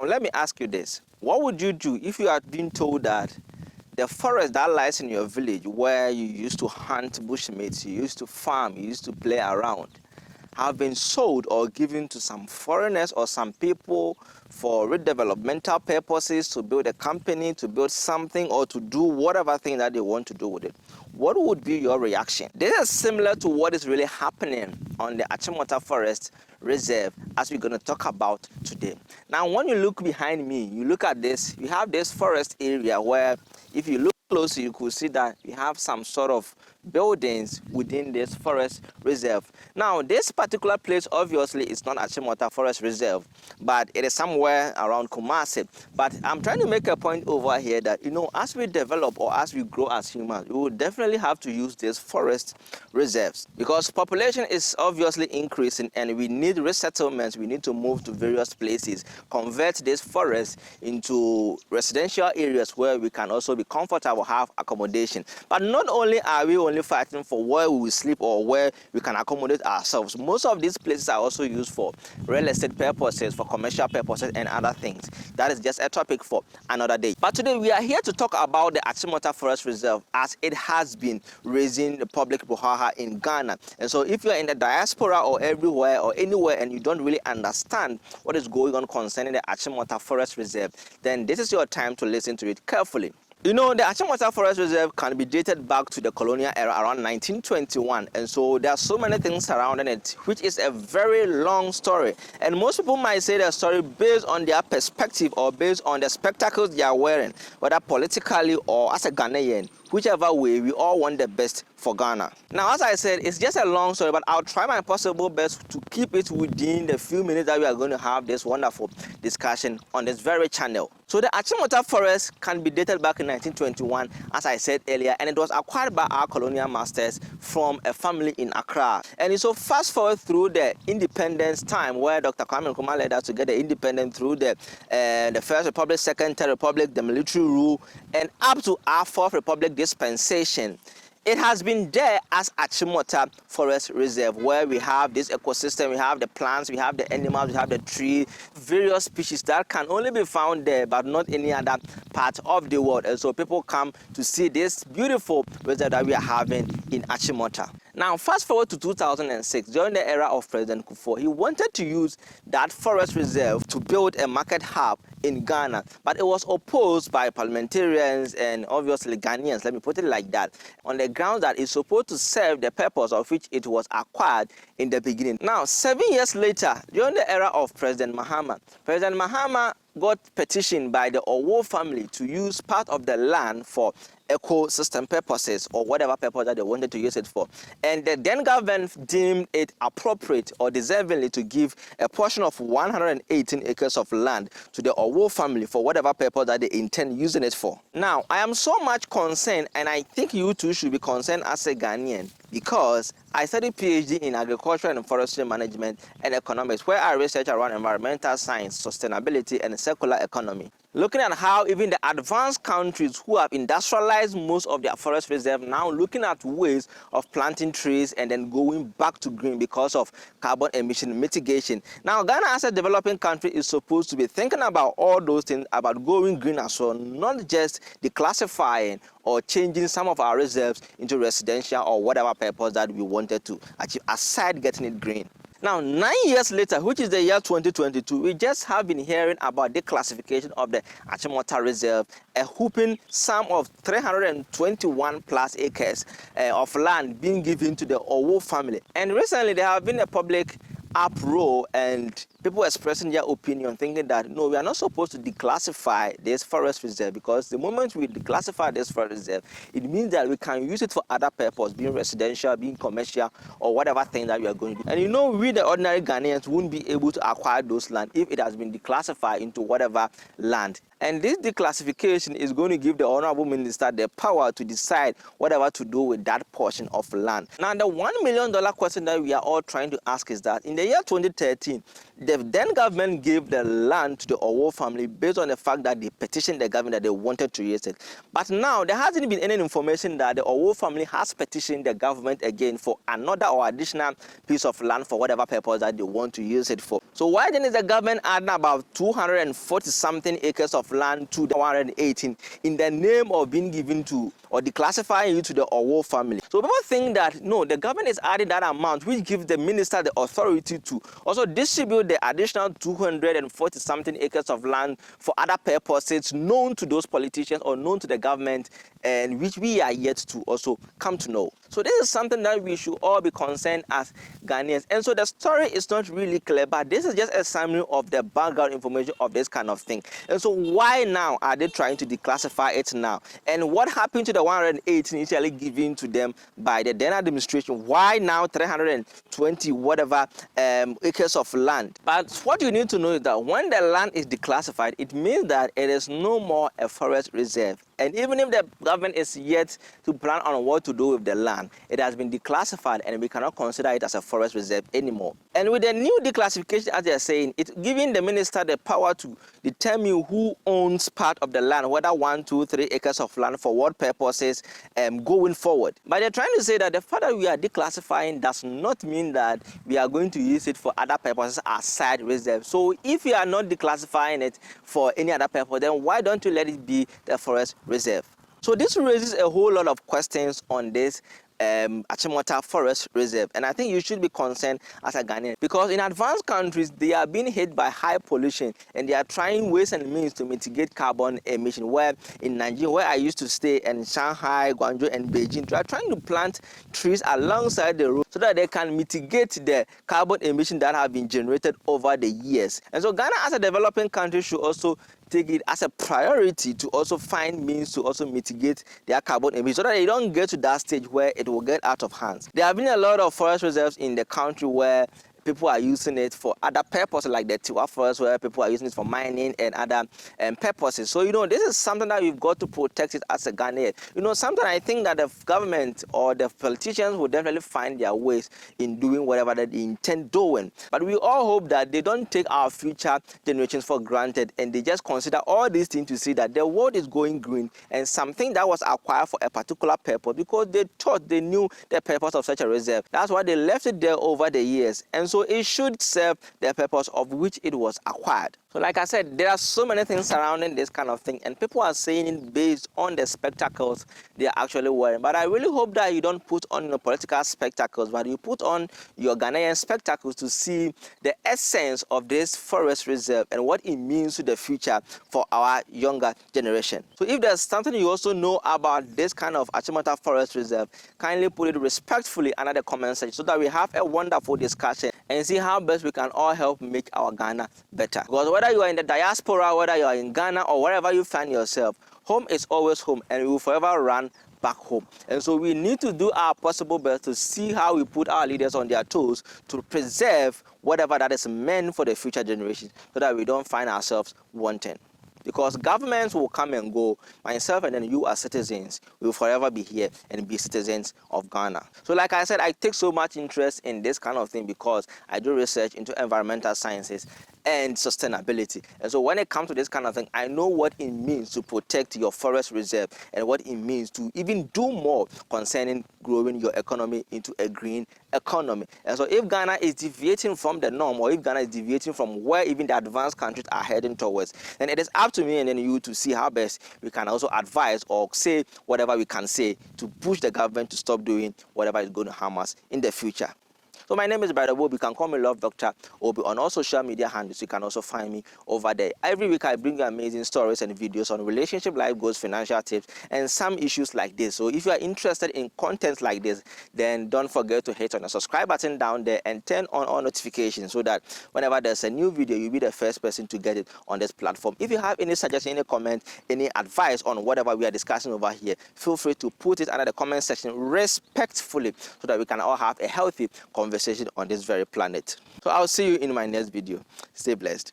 Let me ask you this. What would you do if you had been told that the forest that lies in your village where you used to hunt bushmeats, you used to farm, you used to play around, have been sold or given to some foreigners or some people for redevelopmental purposes, to build a company, to build something, or to do whatever thing that they want to do with it? What would be your reaction? This is similar to what is really happening on the Achimota Forest Reserve, as we're going to talk about today. Now, when you look behind me, you look at this, you have this forest area where, if you look closely, you could see that we have some sort of buildings within this forest reserve. Now, this particular place obviously is not Achimota Forest Reserve, but it is somewhere around Kumasi. But I'm trying to make a point over here that, as we develop or as we grow as humans, we will definitely have to use these forest reserves, because population is obviously increasing and we need resettlements. We need to move to various places, convert this forest into residential areas where we can also be comfortable, have accommodation. But not only are we only fighting for where we will sleep or where we can accommodate ourselves, most of these places are also used for real estate purposes, for commercial purposes and other things. That is just a topic for another day. But today we are here to talk about the Achimota Forest Reserve, as it has been raising the public brouhaha in Ghana. And so if you're in the diaspora or everywhere or anywhere and you don't really understand what is going on concerning the Achimota Forest Reserve, then this is your time to listen to it carefully. The Achimota Forest Reserve can be dated back to the colonial era around 1921, and so there are so many things surrounding it, which is a very long story. And most people might say the story based on their perspective or based on the spectacles they are wearing, whether politically or as a Ghanaian. Whichever way, we all want the best for Ghana. Now, as I said, it's just a long story, but I'll try my possible best to keep it within the few minutes that we are going to have this wonderful discussion on this very channel. So the Achimota Forest can be dated back in 1921, as I said earlier, and it was acquired by our colonial masters from a family in Accra. And so fast forward through the independence time, where Dr. Kwame Nkrumah led us to get the independence through the First Republic, Second, Third Republic, the military rule, and up to our Fourth Republic dispensation. It has been there as Achimota Forest Reserve, where we have this ecosystem, we have the plants, we have the animals, we have the tree, various species that can only be found there, but not any other part of the world. And so people come to see this beautiful reserve that we are having in Achimota. Now, fast forward to 2006, during the era of President Kufuor, he wanted to use that forest reserve to build a market hub in Ghana, but it was opposed by parliamentarians and obviously Ghanaians, let me put it like that, on the ground that it's supposed to serve the purpose of which it was acquired in the beginning. Now, 7 years later, during the era of President Mahama got petitioned by the Owo family to use part of the land for ecosystem purposes or whatever purpose that they wanted to use it for. And the then government deemed it appropriate or deservingly to give a portion of 118 acres of land to the Owo family for whatever purpose that they intend using it for. Now, I am so much concerned, and I think you too should be concerned as a Ghanaian, because I studied PhD in agriculture and forestry management and economics, where I research around environmental science, sustainability, and circular economy. Looking at how even the advanced countries who have industrialized most of their forest reserve now looking at ways of planting trees and then going back to green because of carbon emission mitigation. Now, Ghana as a developing country is supposed to be thinking about all those things, about going green as well, not just declassifying or changing some of our reserves into residential or whatever purpose that we wanted to achieve, aside getting it green. Now, 9 years later, which is the year 2022, we just have been hearing about the classification of the Achimota Reserve, a whooping sum of 321 plus acres of land being given to the Owo family. And recently, there have been a public uproar and people expressing their opinion, thinking that no, we are not supposed to declassify this forest reserve, because the moment we declassify this forest reserve, it means that we can use it for other purpose, being residential, being commercial, or whatever thing that we are going to do. And we the ordinary Ghanaians won't be able to acquire those land if it has been declassified into whatever land. And this declassification is going to give the Honorable Minister the power to decide whatever to do with that portion of land. Now, the $1 million question that we are all trying to ask is that in the year 2013, the then government gave the land to the Owo family based on the fact that they petitioned the government that they wanted to use it. But now there hasn't been any information that the Owo family has petitioned the government again for another or additional piece of land for whatever purpose that they want to use it for. So why then is the government adding about 240 something acres of land to the 118 in the name of being given to or declassifying it to the Owo family? So people think that no, the government is adding that amount which gives the minister the authority to also distribute the additional 240 something acres of land for other purposes known to those politicians or known to the government, and which we are yet to also come to know. So this is something that we should all be concerned as Ghanaians. And so the story is not really clear, but this is just a summary of the background information of this kind of thing. And so why now are they trying to declassify it now? And what happened to the 118 initially given to them by the then administration? Why now 320 whatever acres of land? But what you need to know is that when the land is declassified, it means that it is no more a forest reserve. And even if the government is yet to plan on what to do with the land, it has been declassified and we cannot consider it as a forest reserve anymore. And with the new declassification, as they are saying, it's giving the minister the power to determine who owns part of the land, whether 1, 2, 3 acres of land for what purposes going forward. But they're trying to say that the fact that we are declassifying does not mean that we are going to use it for other purposes aside reserve. So if you are not declassifying it for any other purpose, then why don't you let it be the forest reserve? So this raises a whole lot of questions on this Achimota Forest Reserve, and I think you should be concerned as a Ghanaian, because in advanced countries they are being hit by high pollution and they are trying ways and means to mitigate carbon emission. Where in Nigeria, where I used to stay, in Shanghai, Guangzhou and Beijing, they are trying to plant trees alongside the road so that they can mitigate the carbon emission that have been generated over the years. And so Ghana as a developing country should also take it as a priority to also find means to also mitigate their carbon emissions so that they don't get to that stage where it will get out of hands. There have been a lot of forest reserves in the country where people are using it for other purposes, like the Tiwa forest, where people are using it for mining and other purposes. So, this is something that we've got to protect it as a Ghanaian. Sometimes I think that the government or the politicians will definitely find their ways in doing whatever that they intend doing. But we all hope that they don't take our future generations for granted and they just consider all these things to see that the world is going green and something that was acquired for a particular purpose because they thought they knew the purpose of such a reserve. That's why they left it there over the years. And so it should serve the purpose of which it was acquired. So like I said, there are so many things surrounding this kind of thing, and people are saying it based on the spectacles they are actually wearing. But I really hope that you don't put on your political spectacles, but you put on your Ghanaian spectacles to see the essence of this forest reserve and what it means to the future for our younger generation. So if there's something you also know about this kind of Achimota Forest Reserve, kindly put it respectfully under the comment section so that we have a wonderful discussion and see how best we can all help make our Ghana better. Because whether you are in the diaspora, whether you are in Ghana or wherever you find yourself, home is always home and we will forever run back home. And so we need to do our possible best to see how we put our leaders on their toes to preserve whatever that is meant for the future generation so that we don't find ourselves wanting. Because governments will come and go. Myself and then you as citizens will forever be here and be citizens of Ghana. So like I said, I take so much interest in this kind of thing because I do research into environmental sciences and sustainability. And so when it comes to this kind of thing, I know what it means to protect your forest reserve and what it means to even do more concerning growing your economy into a green economy. And so if Ghana is deviating from the norm, or if Ghana is deviating from where even the advanced countries are heading towards, then it is up to me and then you to see how best we can also advise or say whatever we can say to push the government to stop doing whatever is going to harm us in the future. So my name is Brother Bob. You can call me Love Doctor Obi on all social media handles. You can also find me over there. Every week I bring you amazing stories and videos on relationship, life goals, financial tips, and some issues like this. So if you are interested in content like this, then don't forget to hit on the subscribe button down there and turn on all notifications so that whenever there's a new video, you'll be the first person to get it on this platform. If you have any suggestion, any comment, any advice on whatever we are discussing over here, feel free to put it under the comment section respectfully so that we can all have a healthy conversation on this very planet. So I'll see you in my next video. Stay blessed.